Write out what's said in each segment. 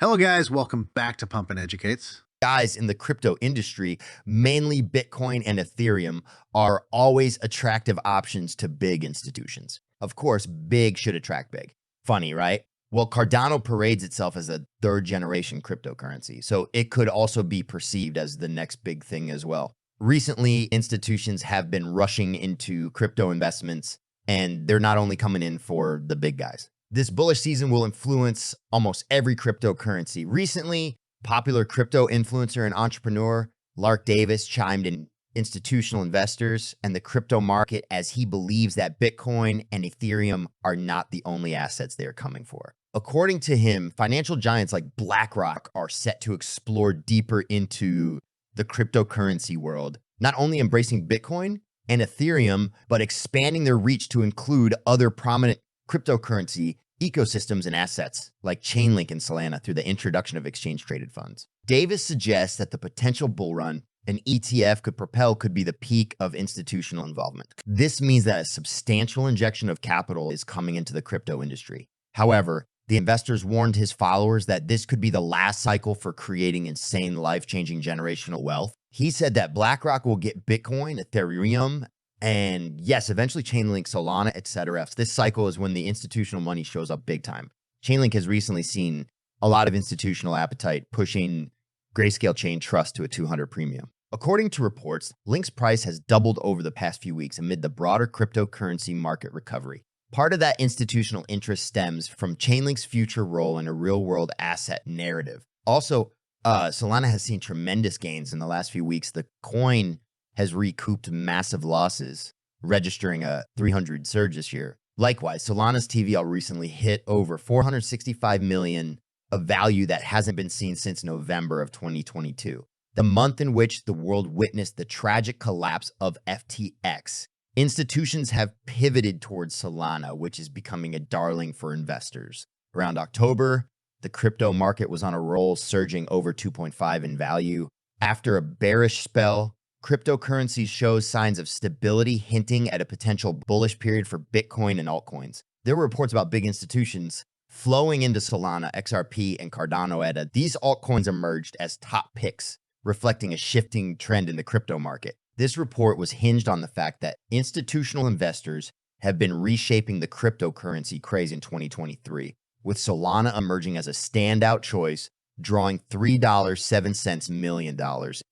Hello, guys. Welcome back to Pump and Educates. Guys in the crypto industry, mainly Bitcoin and Ethereum, are always attractive options to big institutions. Of course, big should attract big. Funny, right? Well, Cardano parades itself as a third generation cryptocurrency, so it could also be perceived as the next big thing as well. Recently, institutions have been rushing into crypto investments, and they're not only coming in for the big guys. This bullish season will influence almost every cryptocurrency. Recently, popular crypto influencer and entrepreneur Lark Davis chimed in institutional investors and the crypto market as he believes that Bitcoin and Ethereum are not the only assets they are coming for. According to him, financial giants like BlackRock are set to explore deeper into the cryptocurrency world, not only embracing Bitcoin and Ethereum, but expanding their reach to include other prominent cryptocurrency ecosystems and assets like Chainlink and Solana through the introduction of exchange-traded funds. Davis suggests that the potential bull run an ETF could propel could be the peak of institutional involvement. This means that a substantial injection of capital is coming into the crypto industry. However, the investors warned his followers that this could be the last cycle for creating insane, life-changing generational wealth. He said that BlackRock will get Bitcoin, Ethereum, and yes, eventually Chainlink, Solana, etc. This cycle is when the institutional money shows up big time. Chainlink has recently seen a lot of institutional appetite, pushing Grayscale Chain Trust to a 200 premium. According to reports, Link's price has doubled over the past few weeks amid the broader cryptocurrency market recovery. Part of that institutional interest stems from Chainlink's future role in a real-world asset narrative. Also, Solana has seen tremendous gains in the last few weeks. The coin has recouped massive losses, registering a 300 surge this year. Likewise, Solana's TVL recently hit over 465 million, a value that hasn't been seen since November of 2022, the month in which the world witnessed the tragic collapse of FTX. Institutions have pivoted towards Solana, which is becoming a darling for investors. Around October, the crypto market was on a roll, surging over 2.5 in value. After a bearish spell, cryptocurrency shows signs of stability, hinting at a potential bullish period for Bitcoin and altcoins. There were reports about big institutions flowing into Solana, XRP, and Cardano ADA. These altcoins emerged as top picks, reflecting a shifting trend in the crypto market. This report was hinged on the fact that institutional investors have been reshaping the cryptocurrency craze in 2023, with Solana emerging as a standout choice, drawing $3.07 million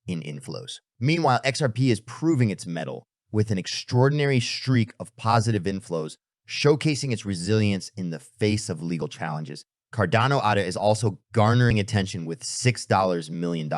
in inflows. Meanwhile, XRP is proving its mettle with an extraordinary streak of positive inflows, showcasing its resilience in the face of legal challenges. Cardano ADA is also garnering attention with $6 million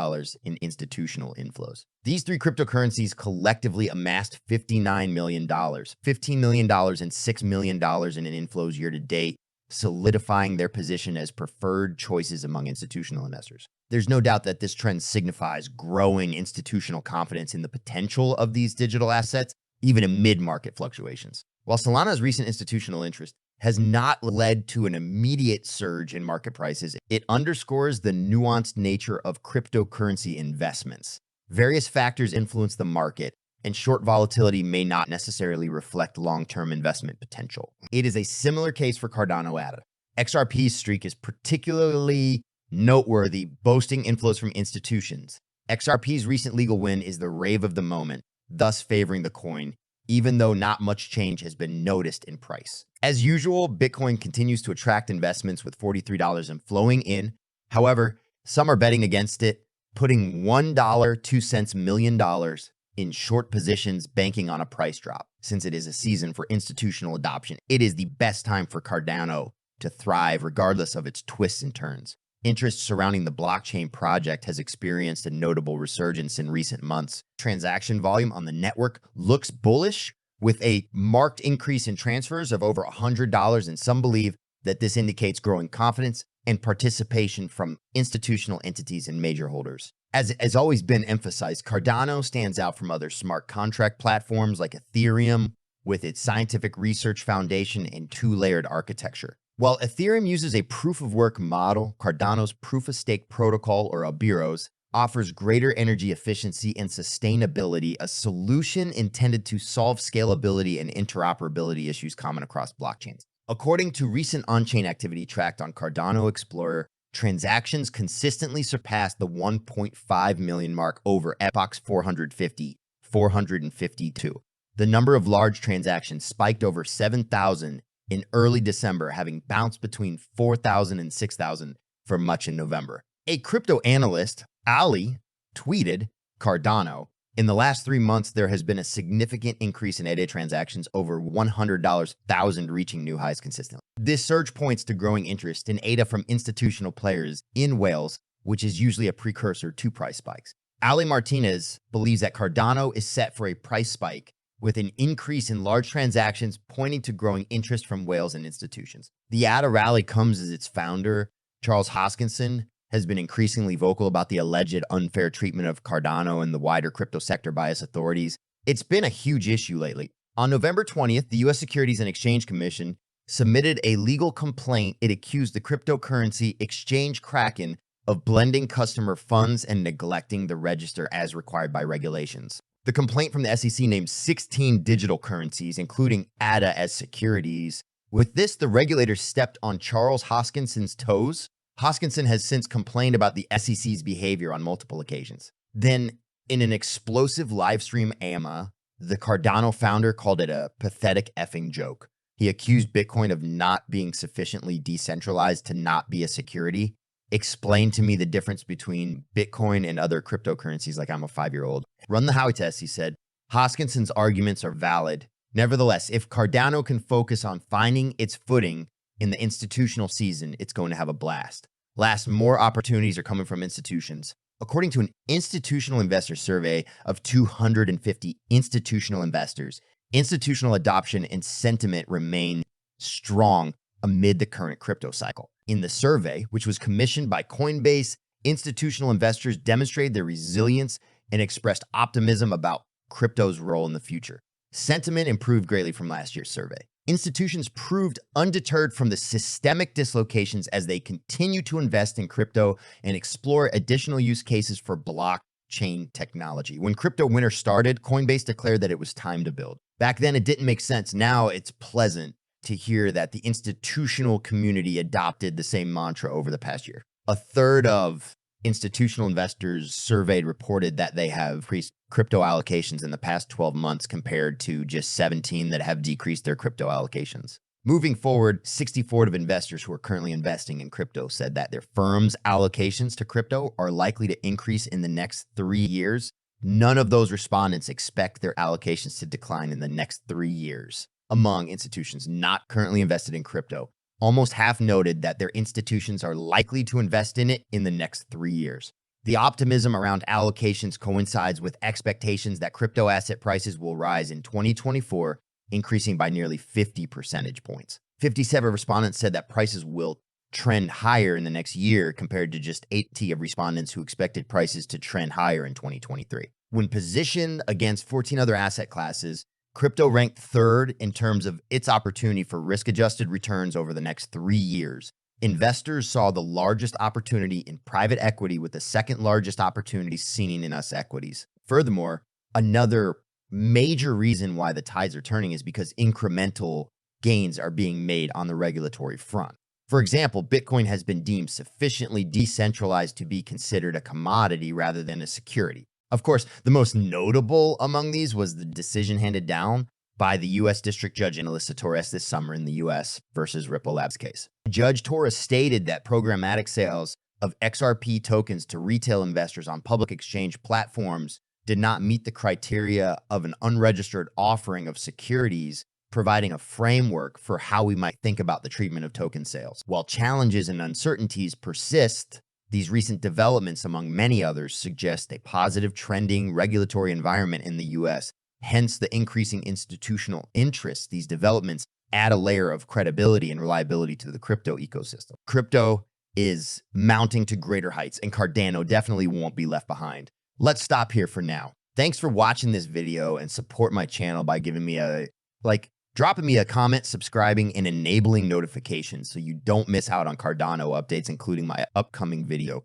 in institutional inflows. These three cryptocurrencies collectively amassed $59 million, $15 million and $6 million in inflows year to date, solidifying their position as preferred choices among institutional investors. There's no doubt that this trend signifies growing institutional confidence in the potential of these digital assets, even amid market fluctuations. While Solana's recent institutional interest has not led to an immediate surge in market prices, it underscores the nuanced nature of cryptocurrency investments. Various factors influence the market, and short volatility may not necessarily reflect long-term investment potential. It is a similar case for Cardano ADA. XRP's streak is particularly noteworthy, boasting inflows from institutions. XRP's recent legal win is the rave of the moment, thus favoring the coin, even though not much change has been noticed in price. As usual, Bitcoin continues to attract investments with $43 and flowing in. However, some are betting against it, putting $1.02 million in short positions, banking on a price drop. Since it is a season for institutional adoption, it is the best time for Cardano to thrive regardless of its twists and turns. Interest surrounding the blockchain project has experienced a notable resurgence in recent months. Transaction volume on the network looks bullish, with a marked increase in transfers of over $100, and some believe that this indicates growing confidence and participation from institutional entities and major holders. As has always been emphasized, Cardano stands out from other smart contract platforms like Ethereum with its scientific research foundation and two-layered architecture. While Ethereum uses a proof-of-work model, Cardano's proof-of-stake protocol, or Abiros, offers greater energy efficiency and sustainability, a solution intended to solve scalability and interoperability issues common across blockchains. According to recent on-chain activity tracked on Cardano Explorer, transactions consistently surpassed the 1.5 million mark over epochs 450, 452. The number of large transactions spiked over 7,000 in early December, having bounced between 4,000 and 6,000 for much in November. A crypto analyst, Ali, tweeted, Cardano, in the last 3 months, there has been a significant increase in ADA transactions, over $100,000 reaching new highs consistently. This surge points to growing interest in ADA from institutional players in Wales, which is usually a precursor to price spikes. Ali Martinez believes that Cardano is set for a price spike with an increase in large transactions, pointing to growing interest from whales and institutions. The ADA rally comes as its founder, Charles Hoskinson, has been increasingly vocal about the alleged unfair treatment of Cardano and the wider crypto sector by its authorities. It's been a huge issue lately. On November 20th, the U.S. Securities and Exchange Commission submitted a legal complaint. It accused the cryptocurrency exchange Kraken of blending customer funds and neglecting the register as required by regulations. The complaint from the SEC named 16 digital currencies, including ADA, as securities. With this, the regulators stepped on Charles Hoskinson's toes. Hoskinson has since complained about the SEC's behavior on multiple occasions. Then, in an explosive live stream AMA, the Cardano founder called it a pathetic effing joke. He accused Bitcoin of not being sufficiently decentralized to not be a security. Explain to me the difference between Bitcoin and other cryptocurrencies like I'm a 5-year-old. Run the Howey test, he said. Hoskinson's arguments are valid. Nevertheless, if Cardano can focus on finding its footing in the institutional season, it's going to have a blast. Last, more opportunities are coming from institutions. According to an institutional investor survey of 250 institutional investors, institutional adoption and sentiment remain strong amid the current crypto cycle. In the survey, which was commissioned by Coinbase, institutional investors demonstrated their resilience and expressed optimism about crypto's role in the future. Sentiment improved greatly from last year's survey. Institutions proved undeterred from the systemic dislocations as they continue to invest in crypto and explore additional use cases for blockchain technology. When crypto winter started, Coinbase declared that it was time to build. Back then, it didn't make sense. Now it's pleasant to hear that the institutional community adopted the same mantra over the past year. A third of institutional investors surveyed reported that they have increased crypto allocations in the past 12 months compared to just 17 that have decreased their crypto allocations. Moving forward, 64 of investors who are currently investing in crypto said that their firm's allocations to crypto are likely to increase in the next 3 years. None of those respondents expect their allocations to decline in the next 3 years. Among institutions not currently invested in crypto, almost half noted that their institutions are likely to invest in it in the next 3 years. The optimism around allocations coincides with expectations that crypto asset prices will rise in 2024, increasing by nearly 50 percentage points. 57 respondents said that prices will trend higher in the next year compared to just 80 of respondents who expected prices to trend higher in 2023. When positioned against 14 other asset classes, crypto ranked third in terms of its opportunity for risk-adjusted returns over the next 3 years. Investors saw the largest opportunity in private equity with the second largest opportunity seen in US equities. Furthermore, another major reason why the tides are turning is because incremental gains are being made on the regulatory front. For example, Bitcoin has been deemed sufficiently decentralized to be considered a commodity rather than a security. Of course, the most notable among these was the decision handed down by the U.S. District Judge Alyssa Torres this summer in the U.S. versus Ripple Labs case. Judge Torres stated that programmatic sales of XRP tokens to retail investors on public exchange platforms did not meet the criteria of an unregistered offering of securities, providing a framework for how we might think about the treatment of token sales. While challenges and uncertainties persist, these recent developments, among many others, suggest a positive trending regulatory environment in the U.S. Hence, the increasing institutional interest. These developments add a layer of credibility and reliability to the crypto ecosystem. Crypto is mounting to greater heights, and Cardano definitely won't be left behind. Let's stop here for now. Thanks for watching this video, and support my channel by giving me a like, dropping me a comment, subscribing, and enabling notifications so you don't miss out on Cardano updates, including my upcoming video.